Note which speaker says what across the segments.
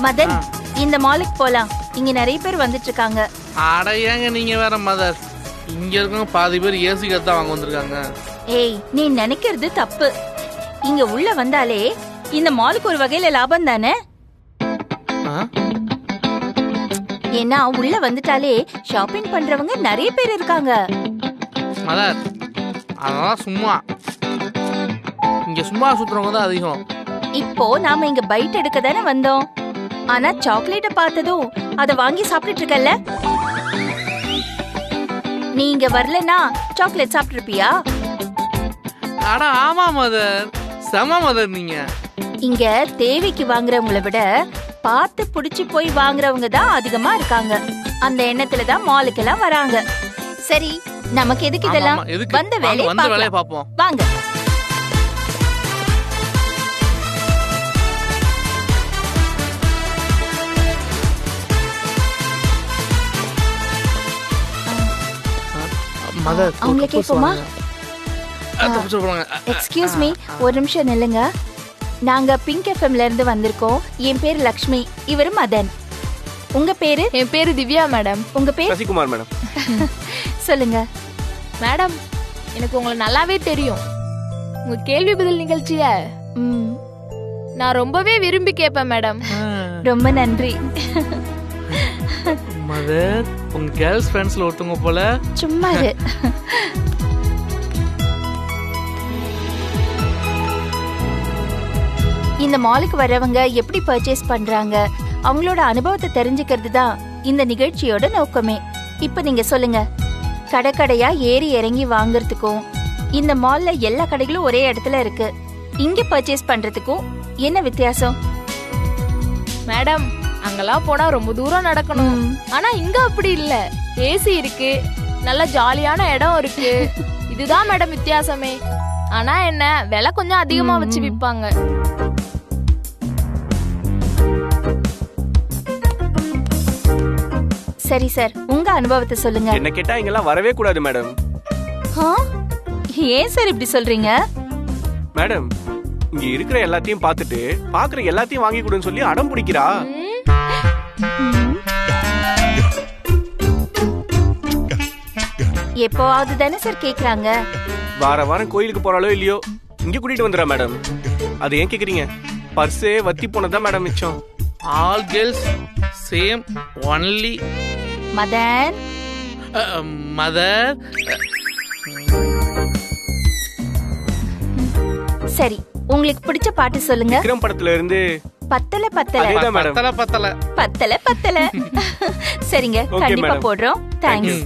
Speaker 1: மதன், இந்த மாலுக்கு போலாம். இங்க நிறைய பேர் வந்துட்டு இருக்காங்க.
Speaker 2: அட ஏங்க நீங்க வேற மதர், இங்க இருக்கவங்க பாதி பேர் ஏசி கத்து தான் வாங்க வந்திருக்காங்க.
Speaker 1: ஏய், நீ நினைக்கிறது தப்பு. இங்க உள்ள வந்தாலே இந்த மாலுக்கு ஒரு வகையில லாபம் தானே. ஏன்னா உள்ள வந்துட்டாலே ஷாப்பிங் பண்றவங்க நிறைய பேர் இருக்காங்க.
Speaker 2: மதர், அதெல்லாம் சும்மா, இங்க சும்மா சுத்துறவங்க தான் அதிகம்.
Speaker 1: இப்போ நாம இங்க பைட் எடுக்க தானே வந்தோம். ஆனா சாக்லேட்ட பார்த்ததும் அத வாங்கி சாப்பிட்டுட்டு இருக்கல்ல. நீ இங்க வரலனா சாக்லேட் சாப்பிட்டுருப்பியா?
Speaker 2: அட ஆமா மதர், செம மதர். நீங்க
Speaker 1: இங்க தேவைக்கு வாங்குறவங்களை விட பார்த்து புடிச்சு போய் வாங்குறவங்க தான் அதிகமா இருக்காங்க. அந்த எண்ணத்துல தான் மாலுக்கெல்லாம் வராங்க. சரி, நமக்கு எதுக்கு இதெல்லாம்? வந்த வேலையை பாப்போம் வாங்க. அவங்கள கேட்போமா? எக்ஸ்கியூஸ் மீ, ஒரு நிமிஷம் நில்லுங்க. நாங்க பிங்க் எஃப்எம்ல இருந்து வந்திருக்கோம். என் பேரு லக்ஷ்மி, இவரு மதன். உங்க பேரு?
Speaker 3: என் பேரு திவ்யா மேடம்.
Speaker 1: உங்க பேர்?
Speaker 4: சசிகுமார் மேடம்.
Speaker 1: சொல்லுங்க
Speaker 3: மேடம். எனக்கு உங்களை நல்லாவே தெரியும். உங்க கேள்வி பதில் நிகழ்ச்சிய நான் ரொம்பவே விரும்பி கேட்பேன் மேடம்.
Speaker 1: ரொம்ப நன்றி.
Speaker 2: மதர், உங்க கேர்ள்ஸ் ஃப்ரெண்ட்ஸ்ல ஒருத்தவங்க போல.
Speaker 1: சும்மா இரு. இந்த மாலுக்கு வரவங்க எப்படி பர்ச்சேஸ் பண்றாங்க, அவங்களோட அனுபவத்தை தெரிஞ்சுக்கிறது தான் இந்த நிகழ்ச்சியோட நோக்கமே. இப்ப நீங்க சொல்லுங்க, கடைக்கடையா ஏறி இறங்கி வாங்குறதுக்கும் இந்த மால்ல எல்லா கடைகளும் ஒரே இடத்துல இருக்கு, இங்க பர்ச்சேஸ் பண்றதுக்கும் என்ன வித்தியாசம்?
Speaker 3: மேடம், அங்கெல்லாம் போனா ரொம்ப தூரம் நடக்கணும். ஆனா இங்க அப்படி இல்ல. ஏசி இருக்கு, நல்ல ஜாலியான இடம் இருக்கு. இதுதான் மேடம் வித்தியாசமே. ஆனா என்ன, விலை கொஞ்சம் அதிகமா வச்சு விப்பாங்க.
Speaker 1: சரி சார், உங்க அனுபவத்தை சொல்லுங்க.
Speaker 4: என்ன கேட்டா இங்கெல்லாம் வரவே கூடாது மேடம்.
Speaker 1: ஏன் சார் இப்படி சொல்றீங்க?
Speaker 4: மேடம், இங்க இருக்கிற எல்லாத்தையும் பார்த்துட்டு பாக்குற எல்லாத்தையும் வாங்கி கொடுன்னு சொல்லி அடம் பிடிக்கிறா.
Speaker 1: எப்போவாவது தானே சார் கேக்குறாங்க.
Speaker 4: வாரம் கோயிலுக்கு போறாளோ இல்லையோ இங்க கூட்டிட்டு வந்துடுறா மேடம். அது ஏன் கேக்குறீங்க? பர்ஸே வத்தி போனதான் மேடம் மிச்சம்.
Speaker 2: ஆல் கேர்ள்ஸ் சேம் ஒன்லி
Speaker 1: மதன்.
Speaker 2: மதர்,
Speaker 1: சரி, உங்களுக்கு பிடிச்ச பாட்டு சொல்லுங்க.
Speaker 4: விக்ரம் படத்துல இருந்து
Speaker 1: பத்தல பத்தல
Speaker 2: பத்தல பத்தல
Speaker 1: பத்தல பத்தல. சரிங்க, கண்டிப்பா போடுறோம். தேங்க்ஸ்.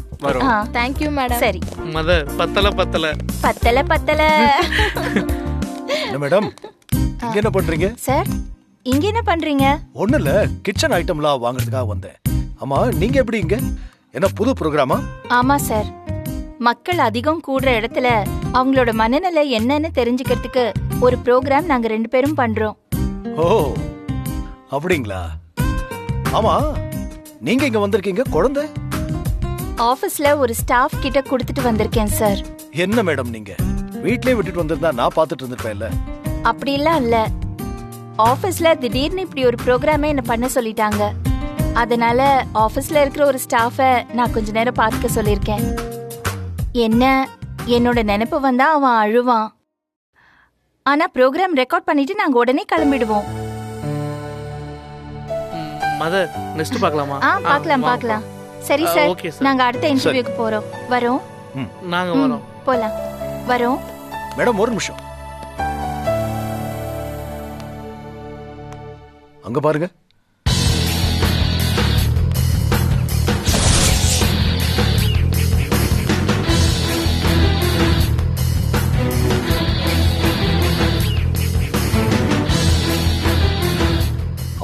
Speaker 3: Thank you madam.
Speaker 1: சரி
Speaker 2: மதர், பத்தல பத்தல
Speaker 1: பத்தல பத்தல.
Speaker 5: மேடம், இங்க என்ன பண்றீங்க?
Speaker 1: சார், இங்க என்ன பண்றீங்க?
Speaker 5: ஒண்ணு இல்ல, கிச்சன் ஐட்டம்லாம் வாங்குறதுக்காக வந்தேன். ஆமா, நீங்க எப்படி இங்க? என்ன புது ப்ரோக்ராமா?
Speaker 1: ஆமா சார், மக்கள் அதிகம் கூடுற இடத்துல அவங்களோட மனநிலை என்னன்னு தெரிஞ்சுக்கிறதுக்கு ஒரு ப்ரோக்ராம் நாங்க 2 பேரும் பண்றோம்.
Speaker 5: ஓ, அப்படிங்களா? ஆமா, நீங்க இங்க வந்திருக்கீங்க. குழந்தை
Speaker 1: ஆபீஸ்ல ஒரு ஸ்டாஃப் கிட்ட கொடுத்துட்டு வந்திருக்கேன் சார்.
Speaker 5: என்ன மேடம், நீங்க வீட்லயே விட்டுட்டு வந்திருந்தா நான் பாத்துட்டு இருந்திருப்பேன்ல.
Speaker 1: அப்படிலாம் இல்ல, ஆபீஸ்ல திடீர்னு இப்படி ஒரு ப்ரோக்ராமே என்ன பண்ண சொல்லிட்டாங்க. அதனால ஆபீஸ்ல இருக்கிற ஒரு ஸ்டாஃப நான் கொஞ்ச நேரம் பாத்துக்க சொல்லிருக்கேன். என்ன, என்னோட நினைப்பு வந்தா அவன் அழுவான். ஆனா ப்ரோக்ராம் ரெக்கார்ட் பண்ணிட்டு நாங்க உடனே கிளம்பிடுவோம்.
Speaker 2: மதர், நெக்ஸ்ட் பார்க்கலாமா?
Speaker 1: பார்க்கலாம். சரி சார், நாங்க அடுத்த இன்டர்வியூக்கு போறோம். வரோம்.
Speaker 2: நாங்க வரோம்.
Speaker 1: போலாம். வரோம்.
Speaker 5: மேடம், ஒரு நிமிஷம். அங்க பாருங்க.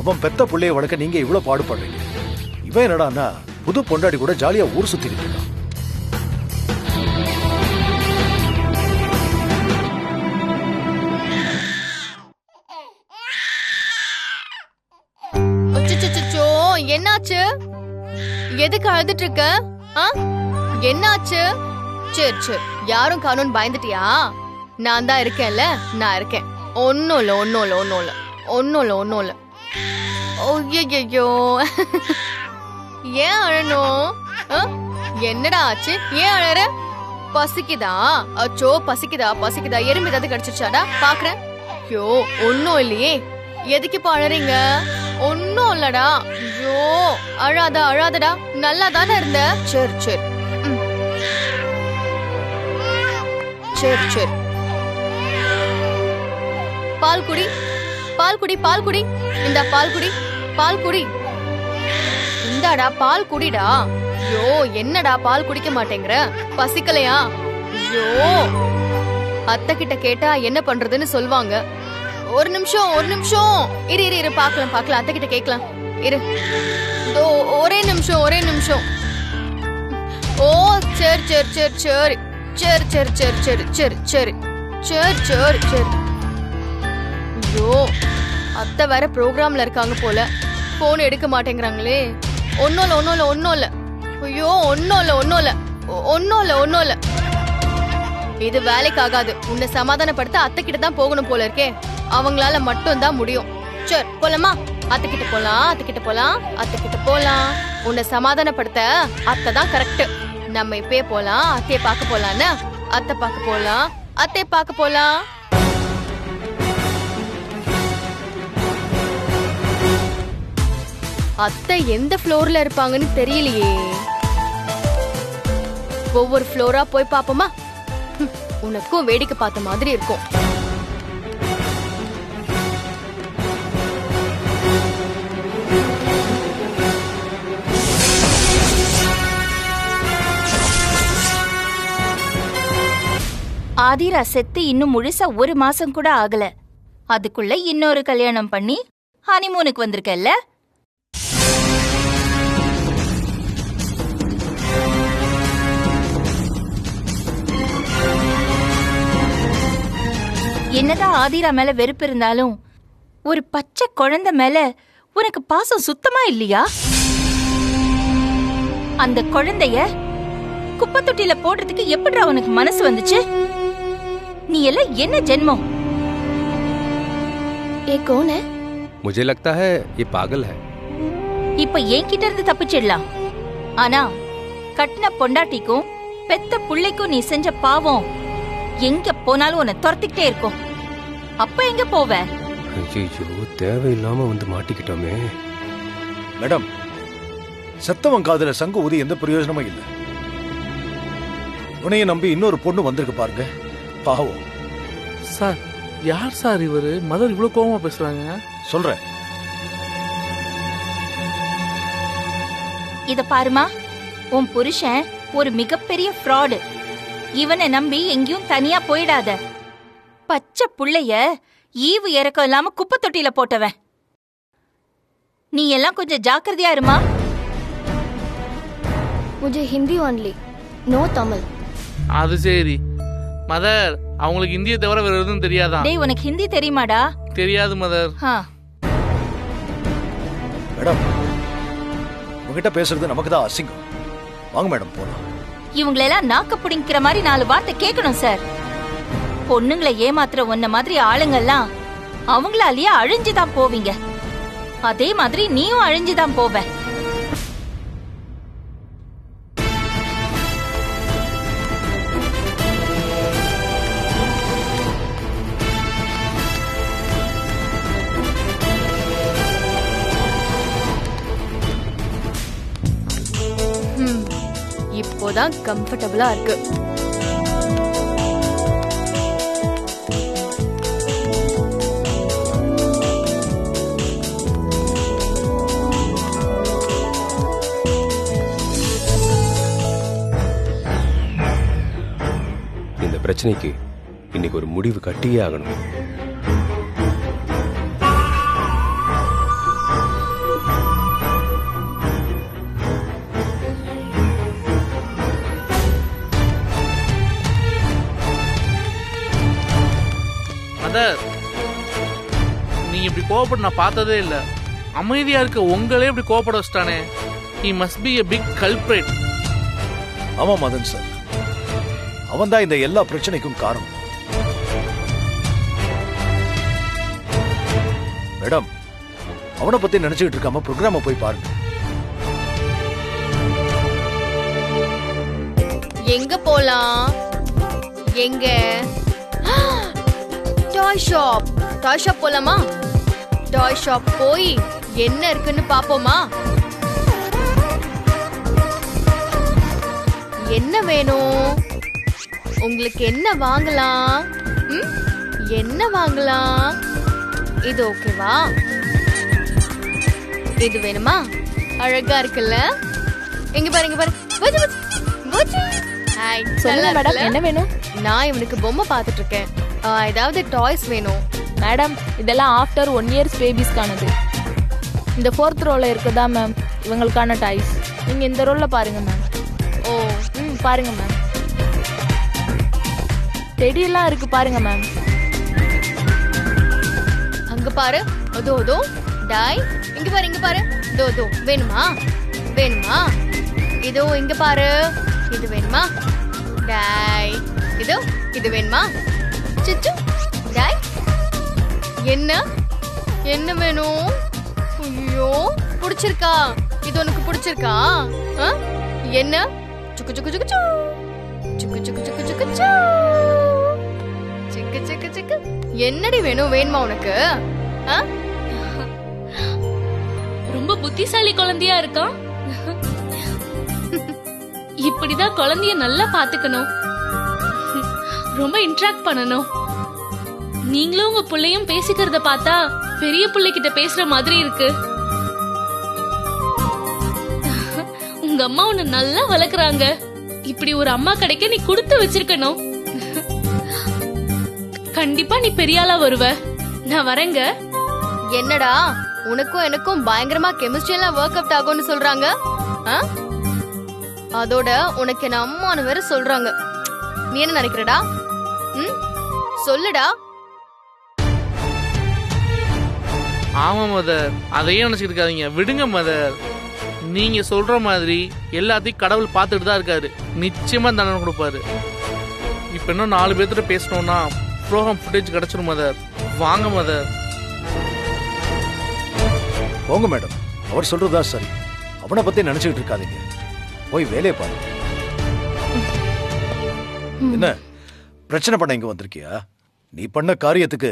Speaker 5: அவன் பெத்த பிள்ளைய வளர்க்க நீங்க இவ்வளவு பாடுபடுறீங்க. இவன் என்னடான்னா புது பொண்டாடி கூட ஜாலியா ஊர் சுத்திட்டு இருக்கான்.
Speaker 3: என்னாச்சு? எதுக்கு அழுதுட்டு இருக்க? என்னாச்சு? சரி சரி, யாரும் காணோன்னு பயந்துட்டியா? நான் தான் இருக்கேன்ல, நான் இருக்கேன். ஒன்னும் இல்ல.
Speaker 6: ஐயோ, ஏன் அழணும்? ஆ? என்னடா ஆச்சு? ஏன் அழற? பசிக்குதா? அச்சோ, பசிக்குதா பசிக்குதா? எறும்பு ஏதாவது கடிச்சிருச்சாடா? பாக்குறேன். ஐயோ, ஒன்னும் இல்லையே. எதுக்கு இப்ப அழறீங்க? ஒன்னும் இல்லடா. ஐயோ, அழாதா அழாதடா. நல்லா தானே இருந்த. சரி சரி. சரி சரி. பால் குடி, பால் குடி, பால் குடி. இந்த பால் குடி, பால் குடி. இந்தாடா பால் குடிடா. ஐயோ, என்னடா பால் குடிக்க மாட்டேங்கிற? பசிக்கலையா? ஐயோ, அத்தை கிட்ட கேட்டா என்ன பண்றதுன்னு சொல்வாங்க. ஒரு நிமிஷம் ஒரு நிமிஷம் இரு இரு இரு, பாக்கலாம் பாக்கலாம், அத்தை கிட்ட கேட்கலாம். இரு, ஒரே நிமிஷம் ஒரே நிமிஷம். ஓ சரி சரி சரி சரி சரி சரி சரி சரி சரி சரி சரி சரி சரி. ஐயோ, அத்தை வேற ப்ரோக்ராம்ல இருக்காங்க போல, போன் எடுக்க மாட்டேங்கிறாங்களே. ஒன்னும் இல்ல ஒன்னும் இல்ல ஒன்னும் இல்ல. ஐயோ, ஒன்னும் இல்ல ஒன்னும் இல்ல ஒன்னும் இல்ல ஒன்னும் இல்ல. இது வேலைக்கு ஆகாது. உன்னை சமாதானப்படுத்த அத்தை கிட்ட தான் போகணும் போல இருக்கே. அவங்களால மட்டும் தான் முடியும். சரி போலாமா? அத்தை கிட்ட போலாம், அத்தை கிட்ட போலாம், அத்தை கிட்ட போலாம். உன்னை சமாதானப்படுத்த அத்தை தான் கரெக்ட். நம்ம இப்பே போலாம், அத்தைய பார்க்க போலான்னு. அத்தை பார்க்க போலாம், அத்தைய பார்க்க போலாம். அத்தை எந்த ஃப்ளோர்ல இருப்பாங்கன்னு தெரியலையே. ஒவ்வொரு ஃப்ளோரா போய் பாப்போமா? உனக்கும் வேடிக்கை பார்த்த மாதிரி இருக்கும்.
Speaker 1: ஆதிரா செத்து இன்னும் முழுசா 1 மாசம் கூட ஆகல. அதுக்குள்ள இன்னொரு கல்யாணம் பண்ணி ஹனிமூனுக்கு வந்திருக்கல்ல? என்னதான் ஆதிரா மேல வெறுப்பு இருந்தாலும் ஒரு பச்சை குழந்தை மேல உனக்கு பாசம் சுத்தமா இல்லையா? அந்த குழந்தைய குப்பை தொட்டில போடுறதுக்கு எப்படிடா உனக்கு மனசு வந்துச்சு? நீ எல்லாம் என்ன ஜென்மம்?
Speaker 6: ஏ कौन है?
Speaker 7: मुझे लगता है ये पागल है।
Speaker 1: இப்ப என்கிட்ட இருந்து தப்பிச்சிடலாம். ஆனா கட்டின பொண்டாட்டிக்கும் பெத்த புள்ளைக்கும் நீ செஞ்ச பாவம் எங்க போனாலும் உன்னை துரத்திக்கிட்டே இருக்கும். அப்ப எங்க போவ?
Speaker 7: ஐயோ, தேவையில்லாம வந்து மாட்டிக்கிட்டோமே.
Speaker 5: மேடம், செத்தவன் காதுல சங்கு ஊதி எந்த பிரயோஜனமும் இல்லை. உன்னைய நம்பி இன்னொரு பொண்ணு வந்திருக்கு பாருங்க, பாவம்.
Speaker 2: சார், யார் சார் இவரு? மதர் இவ்வளவு கோவமா பேசுறாங்க.
Speaker 5: சொல்றேன்.
Speaker 1: இத பாருமா, உன் புருஷன் ஒரு மிகப்பெரிய ஃப்ராடு. இவனை நம்பி எங்கேயும் தனியா போயிடாத. பச்சை புள்ளைய ஈவு இறக்கம் இல்லாம குப்பை தொட்டில போட்டவன். நீ எல்லாம் கொஞ்சம் ஜாக்கிரதையா இருமா.
Speaker 6: मुझे हिंदी ओनली, नो तमिल.
Speaker 2: அது சரி. மதர், அவங்களுக்கு இந்திய தவிர வேற எதுவும் தெரியாதான்?
Speaker 1: டேய், உனக்கு ஹிந்தி தெரியுமாடா?
Speaker 2: தெரியாது மதர்.
Speaker 5: மேடம், உங்ககிட்ட பேசுறது நமக்கு தான் அசிங்கம். வாங்க மேடம் போலாம்.
Speaker 1: இவங்களெல்லாம் நாக்க புடிங்கிற மாதிரி 4 வார்த்தை கேட்கணும் சார். பொண்ணுங்களை ஏமாத்துற ஒன்ன மாதிரி ஆளுங்கெல்லாம் அவங்களாலேயே அழிஞ்சுதான் போவீங்க. அதே மாதிரி நீயும் அழிஞ்சுதான் போவ.
Speaker 6: இப்போதான் கம்ஃபர்டபுளா இருக்கு.
Speaker 7: இந்த பிரச்சனைக்கு இன்னைக்கு ஒரு முடிவு கட்டியே ஆகணும்.
Speaker 2: மதர், நீங்க இப்படி கோவப்பட நான் பார்த்ததே இல்ல. அமைதியா இருக்க உங்களே இப்படி கோவப்பட வச்சிட்டானே. He must be a big culprit.
Speaker 5: ஆமா மதன் சார், அவன் தான் இந்த எல்லா பிரச்சனைக்கும் காரணம். மேடம், அவனை பத்தி நினைச்சுக்கிட்டு இருக்காம ப்ரோக்ராம போய் பாருங்க.
Speaker 6: எங்க போலாம்? எங்க? டாய் ஷாப். டாய் ஷாப் போலாமா? டாய் ஷாப் போய் என்ன இருக்குன்னு பாப்போமா? என்ன வேணும் உங்களுக்கு? என்ன வாங்கலாம்? என்ன வாங்கலாம்? இது ஓகேவா? இது வேணுமா? அழகா இருக்குல்ல? எங்க பாருங்க பாரு.
Speaker 3: சொல்லுங்க மேடம், என்ன வேணும்?
Speaker 6: நான் இவனுக்கு பொம்மை பார்த்துட்டு இருக்கேன். ஏதாவது டாய்ஸ் வேணும்
Speaker 3: மேடம். இதெல்லாம் ஆஃப்டர் 1 years பேபிஸ்க்கானது. இந்த 4th ரோல இருக்குதா மேம் இவங்களுக்கான டாய்ஸ். நீங்க இந்த ரோல்ல பாருங்க மேம்.
Speaker 6: ஓ
Speaker 3: பாருங்க மேம். டெடி எல்லாம் இருக்கு பாருங்க மேம்.
Speaker 6: அங்க பாரு. அதோ அதோ டாய். இங்க பாரு இங்க பாரு. இதோ அதோ வேணுமா? வேணுமா? இதோ இங்க பாரு. இது வேணுமா? டாய். இதோ இது வேணுமா? சிச்சு டாய். என்ன என்ன வேணும்? ஐயோ பிடிச்சிருக்கா? இது உனக்கு பிடிச்சிருக்கா? என்ன? சுக்கு சுக்கு சுக்கு சுக்கு சுக்கு சுக்கு சுக்கு சிக்கு சிக்கு சிக்கு. என்னடி வேணும்? வேணுமா உனக்கு?
Speaker 8: ரொம்ப புத்திசாலி குழந்தையா இருக்கான். இப்படிதான் குழந்தைய நல்லா பாத்துக்கணும், ரொம்ப இன்டராக்ட் பண்ணணும். நீங்களும் உங்க பிள்ளையும் பேசிக்கிறத பார்த்தா பெரிய பிள்ளைகிட்ட பேசுற மாதிரி இருக்கு. உங்க அம்மா உன்னை நல்லா வளர்க்குறாங்க. இப்படி ஒரு அம்மா கிடைக்க நீ கொடுத்து வச்சிருக்கணும். கண்டிப்பா நீ பெரிய ஆளா வருவ. நான் வரேங்க.
Speaker 6: என்னடா உனக்கும் எனக்கும் பயங்கரமா கெமிஸ்ட்ரி எல்லாம் ஒர்க் அவுட் ஆகும்னு சொல்றாங்க. அதோட உனக்கு என்ன அம்மானு வேற சொல்றாங்க. நீ என்ன நினைக்கிறடா? சொல்லுடா.
Speaker 2: ஆமா மதர், அதையே நினைச்சிட்டு இருக்காதீங்க, விடுங்க மதர். நீங்க சொல்ற மாதிரி எல்லாத்தையும் கடவுள் பார்த்துட்டு தான் இருக்காரு. நிச்சயமா தண்டனை கொடுப்பாரு. இப்ப இன்னும் 4 பேர்கிட்ட பேசணும்னா ப்ரோக்ராம் ஃபுட்டேஜ் கிடைச்சிடும் மதர். வாங்க மதர்.
Speaker 5: போங்க மேடம், அவர் சொல்றதா சரி. அவனை பத்தி நினைச்சுக்கிட்டு இருக்காதீங்க, போய் வேலையை பாருங்க. என்ன பிரச்சனை பண்ண இங்க வந்திருக்கியா? நீ பண்ண காரியத்துக்கு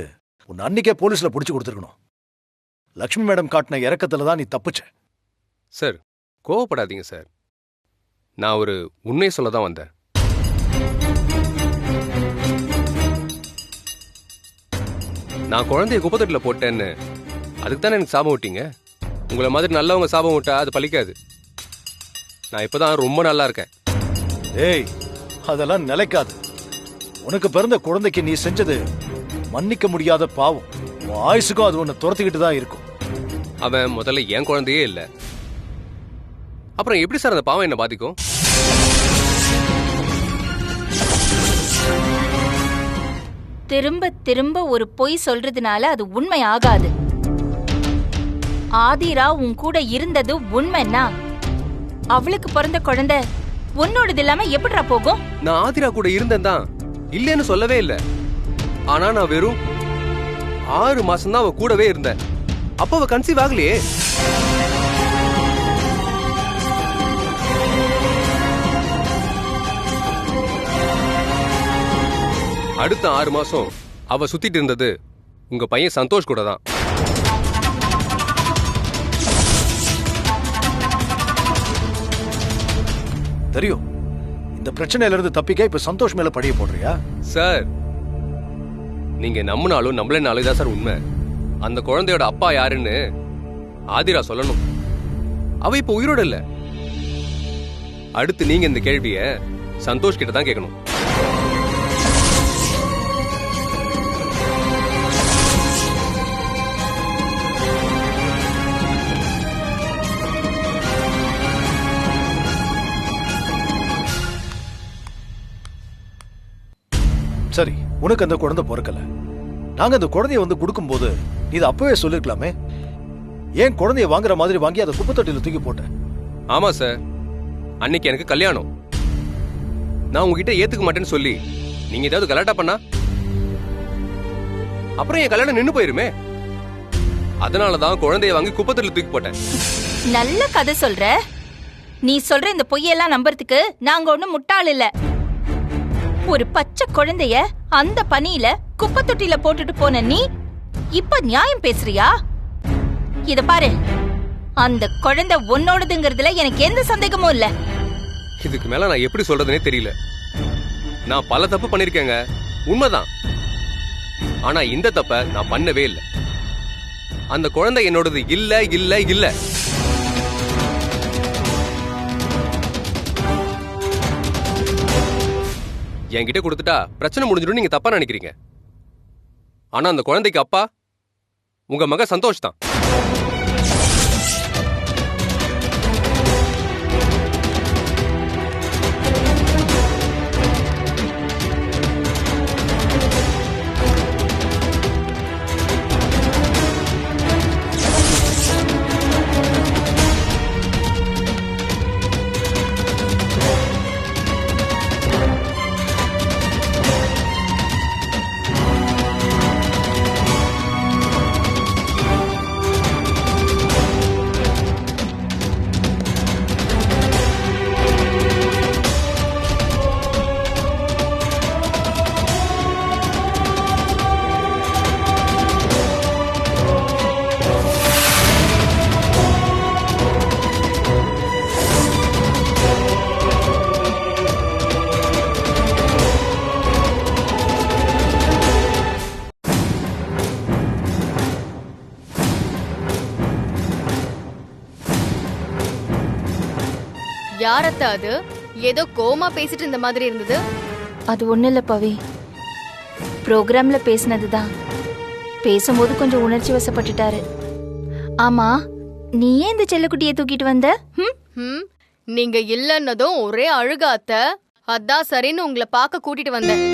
Speaker 5: உன் அன்னைக்கே போலீஸ்ல புடிச்சு கொடுத்துருக்கணும். லக்ஷ்மி மேடம் காட்டின இறக்கத்துல தான் நீ தப்பிச்ச.
Speaker 7: சார் கோவப்படாதீங்க சார், நான் ஒரு உண்மையை சொல்ல தான் வந்தேன். நான் குழந்தைய குப்பத்தொட்டில போட்டேன்னு அதுக்கு தானே எனக்கு சாபம் விட்டீங்க. உங்களை மாதிரி நல்லவங்க சாபம் விட்டா அது பலிக்காது. நான் இப்பதான் ரொம்ப நல்லா இருக்கேன்.
Speaker 5: ஏய், அதெல்லாம் நிலைக்காது. உனக்கு பிறந்த குழந்தைக்கு நீ செஞ்சது மன்னிக்க முடியாத பாவம். உன் ஆயுசுக்கும் அது உன்னை துரத்திக்கிட்டு தான் இருக்கும்.
Speaker 7: அவன் முதல்ல என் குழந்தையே இல்லை, அப்புறம் எப்படி சார் அந்த பாவம் என்ன பாதிக்கும்?
Speaker 1: திரும்ப திரும்ப ஒரு பொய் சொல்றதுனால அது உண்மை ஆகாது. ஆதிரா உன் கூட இருந்தது உண்மைன்னா அவளுக்கு பிறந்த குழந்தை உன்னோடது இல்லாம எப்படிடா போகும்?
Speaker 7: நான் ஆதிரா கூட இருந்தேன் தான், இல்லைன்னு சொல்லவே இல்லை. ஆனா நான் வெறும் 6 மாசம் தான் அவ கூடவே இருந்தேன். அப்ப அவ கன்சீவ் ஆகலையே. அடுத்த 6 மாசம் அவ சுத்திட்டு இருந்தது உங்க பையன் சந்தோஷ் கூட தான்.
Speaker 5: தெரியும், இந்த பிரச்சனையில இருந்து தப்பிக்க இப்ப சந்தோஷ் மேல பழிய போடுறியா?
Speaker 7: சார் நீங்க நம்பினாலும் நம்பலனாலும் இதான் சார் உண்மை. அந்த குழந்தையோட அப்பா யாருன்னு ஆதிரா சொல்லணும். அவ இப்ப உயிரோட இல்ல. அடுத்து நீங்க இந்த கேள்விய சந்தோஷ் கிட்ட தான் கேட்கணும்.
Speaker 5: சரி, உனக்கு அந்த குழந்தை பிறக்கல. நாங்க அந்த குழந்தைய வந்து கொடுக்கும்போது நீ இதை அப்பவே சொல்லிருக்கலாமே. ஏன் குழந்தைய வாங்குற மாதிரி வாங்கி அதை குப்பைத்தொட்டில தூக்கி போட்டேன்?
Speaker 7: ஆமா சார், அன்னைக்கு எனக்கு கல்யாணம். நான் உங்ககிட்ட ஏத்துக்க மாட்டேன்னு சொல்லி நீங்க ஏதாவது கலாட்டா பண்ணா அப்புறம் என் கல்யாணம் நின்னு போயிருமே. அதனாலதான் குழந்தைய வாங்கி குப்பத்துல தூக்கி போட்டேன்.
Speaker 1: நல்ல கதை சொல்ற. நீ சொல்ற இந்த பொய்யெல்லாம் நம்புறதுக்கு நாங்க ஒண்ணும் முட்டாள் இல்ல. ஒரு பச்சை குழந்தைய அந்த பனியில குப்பை தொட்டில போட்டுட்டு போன நீ இப்ப நியாயம் பேசுறியா? இத பாரு, அந்த குழந்தை உன்னோடதுங்கிறதுல எனக்கு எந்த சந்தேகமும் இல்ல.
Speaker 7: இதுக்கு மேல நான் எப்படி சொல்றதுனே தெரியல. நான் பல தப்பு பண்ணிருக்கேங்க, உண்மைதான். ஆனா இந்த தப்ப நான் பண்ணவே இல்லை. அந்த குழந்தை என்னோடது இல்ல இல்ல இல்ல. என்கிட்ட கொடுத்துட்டா பிரச்சனை முடிஞ்சிடும் நீங்க தப்பா நினைக்கிறீங்க. ஆனா அந்த குழந்தைக்கு அப்பா உங்க மக சந்தோஷ் தான்.
Speaker 6: யாரத்த அது? ஏதோ கோமா பேசிட்டு இருந்த மாதிரி இருந்தது.
Speaker 1: அது ஒண்ணு இல்ல பவி, ப்ரோக்ராம்ல பேசினதுதான். பேசும்போது கொஞ்சம் உணர்ச்சி வசப்பட்டுட்டாரு. ஆமா, நீ ஏன் இந்த செல்லக்குட்டியை தூக்கிட்டு வந்த?
Speaker 6: நீங்க இல்லன்னதும் ஒரே அழுகாத்த. அதான் சரின்னு உங்களை பார்க்க கூட்டிட்டு வந்தேன்.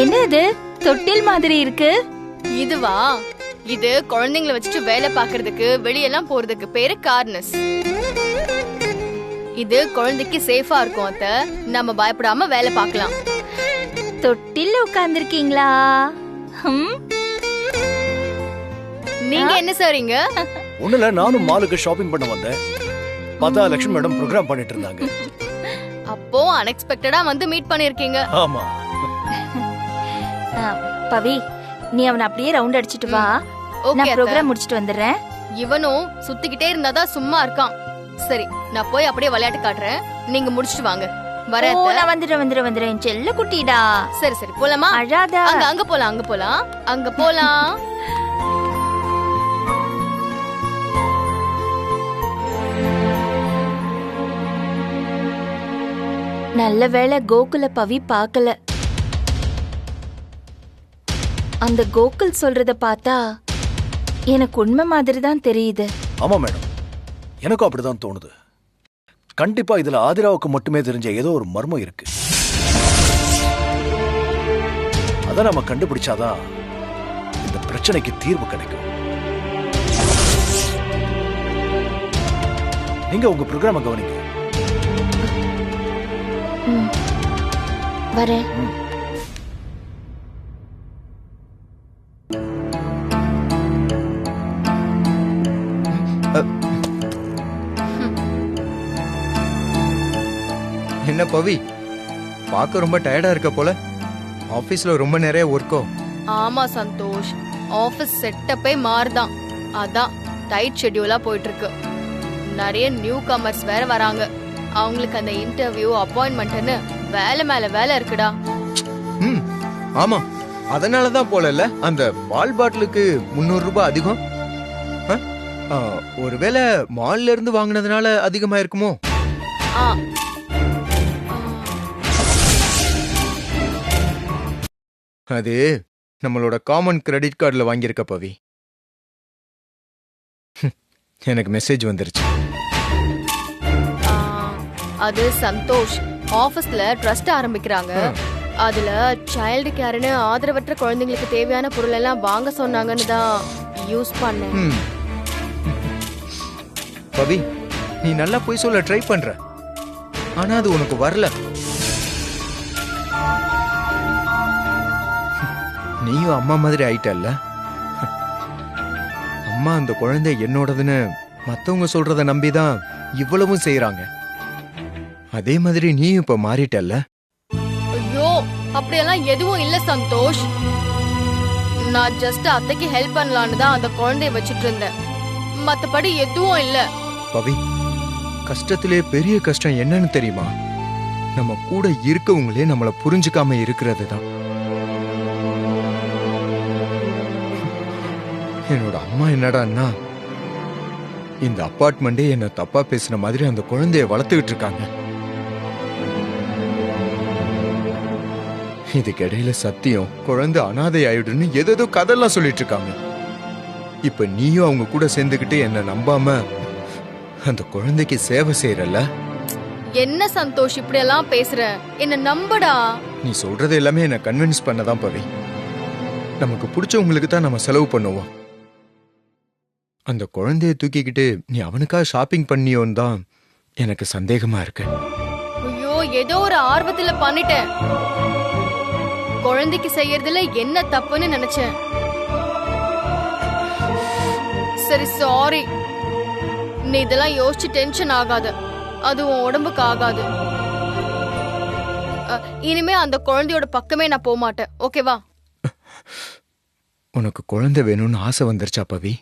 Speaker 1: என்ன இது தொட்டில் மாதிரி இருக்கு?
Speaker 6: இதுவா? இது குழந்தைங்களை வச்சுட்டு வேலை பாக்குறதுக்கு வெளியெல்லாம் போறதுக்கு பேரு கார்னஸ். இது குழந்தைக்கு சேஃபா இருக்கும் அத்த. நம்ம பயப்படாம வேலை பார்க்கலாம்.
Speaker 1: தொட்டில் உட்கார்ந்திருக்கீங்களா?
Speaker 6: நீங்க என்ன சரிங்க?
Speaker 5: ஒண்ணுல நானும் மாலுக்கு ஷாப்பிங் பண்ண வந்தேன். பார்த்தா லட்சுமி மேடம் ப்ரோக்ராம் பண்ணிட்டு இருந்தாங்க.
Speaker 6: அப்போ அன்எக்ஸ்பெக்டடா வந்து மீட் பண்ணிருக்கீங்க.
Speaker 5: ஆமா.
Speaker 1: பவி, நீ அவனை அப்படியே ரவுண்ட் அடிச்சிட்டு வா. நான் ப்ரோக்ராம் முடிச்சிட்டு வந்துடுறேன்.
Speaker 6: இவனும் சுத்திக்கிட்டே இருந்தாதான் சும்மா இருக்கான். சரி, நான் போய் அப்படியே விளையாட்டு காட்டுறேன். நீங்க முடிச்சிட்டு வாங்க. வரேன்.
Speaker 1: நான் வந்துடுறேன் செல்ல குட்டிடா.
Speaker 6: சரி சரி, போலாமா?
Speaker 1: அழாத.
Speaker 6: அங்க போலாம். அங்க போலாம்.
Speaker 1: நல்ல வேளை கோகுல பவி பார்க்கல. அந்த கோகுல் சொல்றத பார்த்தா எனக்கு உண்மை மாதிரி தான் தெரியுது.
Speaker 5: ஆமா மேடம், எனக்கும் அப்படிதான் தோணுது. கண்டிப்பா இதுல ஆதிராவுக்கு மட்டுமே தெரிஞ்ச ஏதோ ஒரு மர்மம் இருக்கு. அத நம்ம கண்டுபிடிச்சாதான் இந்த பிரச்சனைக்கு தீர்வு கிடைக்கும். நீங்க உங்க ப்ரோக்ராம கவனிங்க.
Speaker 1: வரேன்.
Speaker 9: என்ன பவி, பார்க்க ரொம்ப டயர்டா இருக்க போல. ஆபீஸ்ல ரொம்ப நிறைய ஒர்க்கோ?
Speaker 6: ஆமா சந்தோஷ், ஆபீஸ் செட்டப்பே மாறுதான். அதான் டைட் ஷெட்யூலா போயிட்டு இருக்கு. நிறைய நியூ கமர்ஸ் வேற வராங்க. அவங்களுக்கு அந்த இன்டர்வியூ அப்பாயின்மெண்ட்னு வேலை மேல வேலை இருக்குடா.
Speaker 9: ஆமா, அதனாலதான் போல அந்த பால் பாட்டிலுக்கு 300 ரூபாய் அதிகம். ஒருவேளை மால்ல இருந்து வாங்கினதுனால அதிகமா இருக்குமோ? அது நம்மளோட காமன் கிரெடிட் கார்டுல வாங்கியிருக்க பவி. எனக்கு மெசேஜ் வந்துருச்சு.
Speaker 6: அது சந்தோஷ், ஆபீஸ்ல ட்ரஸ்ட் ஆரம்பிக்கிறாங்க. அதுல சைல்டு கேர்னு ஆதரவற்ற குழந்தைங்களுக்கு தேவையான பொருள் எல்லாம் வாங்க சொன்னாங்கன்னு தான் யூஸ் பண்ணேன்.
Speaker 9: பவி, நீ நல்லா போய் சொல்ல ட்ரை பண்ற, ஆனா அது உனக்கு வரல. நீயும் அம்மா மாதிரி ஆயிட்டல்ல. அம்மா அந்த குழந்தை என்னோடதுன்னு மத்தவங்க சொல்றத நம்பிதான் இவ்வளவும் செய்யறாங்க. அதே மாதிரி நீ இப்ப மாறிட்டல்ல.
Speaker 6: ஐயோ, அப்படியெல்லாம் எதுவும் இல்ல சந்தோஷ். நான் ஜஸ்ட் அத்தைக்கு ஹெல்ப் பண்ணலான்னு தான் அந்த குழந்தைய வச்சிட்டு இருந்தேன். மத்தபடி எதுவும் இல்ல.
Speaker 9: பவி, கஷ்டத்திலே பெரிய கஷ்டம் என்னன்னு தெரியுமா? நம்ம கூட இருக்கவங்களே நம்மள புரிஞ்சுக்காம இருக்கிறது தான். என்னோட அம்மா என்னடான்னா, இந்த அப்பார்ட்மெண்டே என்ன தப்பா பேசுன மாதிரி அந்த குழந்தைய வளர்த்துக்கிட்டு இருக்காங்க. இதுக்கிடையில சத்தியம் குழந்தை அனாதை ஆயிடுன்னு ஏதோ கதெல்லாம் சொல்லிட்டு இருக்காங்க. இப்ப நீயும் அவங்க கூட சேர்ந்துக்கிட்டு என்ன நம்பாம அந்த குழந்தைக்கு சேவை செய்யறல்ல.
Speaker 6: என்ன சந்தோஷ் இப்படி எல்லாம் பேசுற? என்ன நம்படா.
Speaker 9: நீ சொல்றது எல்லாமே என்ன கன்வின்ஸ் பண்ணதான் பவி. நமக்கு பிடிச்சவங்களுக்கு தான் நம்ம செலவு பண்ணுவோம். அந்த குழந்தைய தூக்கிக்கிட்டு நீ அவனுக்காக ஷாப்பிங் பண்ணியோன்னு தான் எனக்கு சந்தேகமா இருக்கு.
Speaker 6: ஐயோ, ஏதோ ஒரு ஆர்வத்துல பண்ணிட்டேன். குழந்தைக்கு செய்யறதுல என்ன தப்புன்னு நினைச்சேன். சரி, சாரி. நீ இதெல்லாம் யோசிச்சு டென்ஷன் ஆகாத. அது உன் உடம்புக்கு ஆகாது. இனிமே அந்த குழந்தையோட பக்கமே நான் போக மாட்டேன். ஓகேவா?
Speaker 9: உனக்கு குழந்தை வேணும்னு ஆசை வந்துருச்சா பவி?